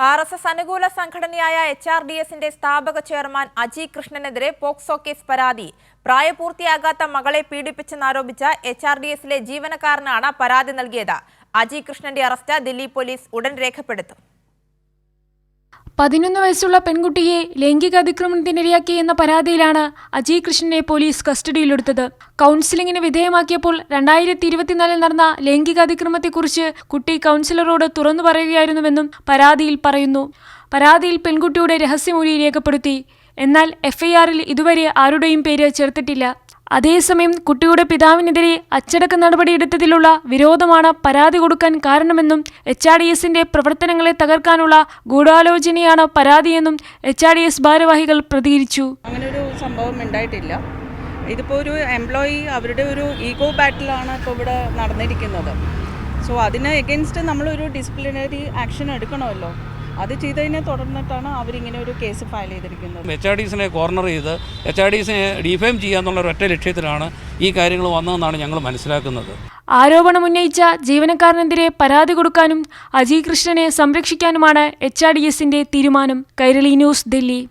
RSS അനുകൂല സംഘടനയായ HRDSന്റെ സ്ഥാപക ചെയർമാൻ അജി കൃഷ്ണനെതിരെ പോക്സോ കേസ് പരാതി. പ്രായപൂർത്തിയാകാത്ത മകളെ പീഡിപ്പിച്ചെന്നാരോപിച്ച HRDSലെ ജീവനക്കാരനാണ് പരാതി നൽകിയത്. അജി കൃഷ്ണന്റെ അറസ്റ്റ് ദില്ലി പോലീസ് ഉടൻ രേഖപ്പെടുത്തും. 11 വയസ്സുള്ള പെൺകുട്ടിയെ ലൈംഗിക അതിക്രമണത്തിനിരയാക്കിയെന്ന പരാതിയിലാണ് അജി കൃഷ്ണനെ പോലീസ് കസ്റ്റഡിയിലെടുത്തത്. കൗൺസിലിംഗിന് വിധേയമാക്കിയപ്പോൾ 2024 നടന്ന ലൈംഗിക അതിക്രമത്തെക്കുറിച്ച് കുട്ടി കൗൺസിലറോട് തുറന്നു പറയുകയായിരുന്നുവെന്നും പരാതിയിൽ പറയുന്നു. പരാതിയിൽ പെൺകുട്ടിയുടെ രഹസ്യമൊഴി രേഖപ്പെടുത്തി. എന്നാൽ FIRൽ ഇതുവരെ ആരുടെയും പേര് ചേർത്തിട്ടില്ല. അതേസമയം കുട്ടിയുടെ പിതാവിനെതിരെ അച്ചടക്ക നടപടിയെടുത്തതിലുള്ള വിരോധമാണ് പരാതി കൊടുക്കാൻ കാരണമെന്നും HRDSന്റെ പ്രവർത്തനങ്ങളെ തകർക്കാനുള്ള ഗൂഢാലോചനയാണ് പരാതിയെന്നും HRDS ഭാരവാഹികൾ പ്രതികരിച്ചു. അങ്ങനൊരു സംഭവം ഉണ്ടായിട്ടില്ല. ഇതിപ്പോൾ ഒരു എംപ്ലോയി അവരുടെ ഒരു ഈഗോ ബാറ്റിലാണ് ഇപ്പോൾ ഇവിടെ നടന്നിരിക്കുന്നത്. സോ അതിന് എഗെയിൻസ്റ്റ് നമ്മളൊരു ഡിസിപ്ലിനറി ആക്ഷൻ എടുക്കണമല്ലോ. അത് ചെയ്തതിനെ തുടർന്നിട്ടാണ് അവരിങ്ങനെ ഒരു കേസ് ഫയൽ ചെയ്തിരിക്കുന്നത്. HRDSനെ കോർണർ ചെയ്ത് HRDSനെ ഡിഫെയിം ചെയ്യാന്നുള്ള ഒരൊറ്റ ലക്ഷ്യത്തിലാണ് ഈ കാര്യങ്ങൾ വന്നതെന്നാണ് ഞങ്ങൾ മനസ്സിലാക്കുന്നത്. ആരോപണം ഉന്നയിച്ച ജീവനക്കാരനെതിരെ പരാതി കൊടുക്കാനും അജി കൃഷ്ണനെ സംരക്ഷിക്കാനുമാണ് HRDSന്റെ തീരുമാനം. കൈരളി ന്യൂസ്, ദില്ലി.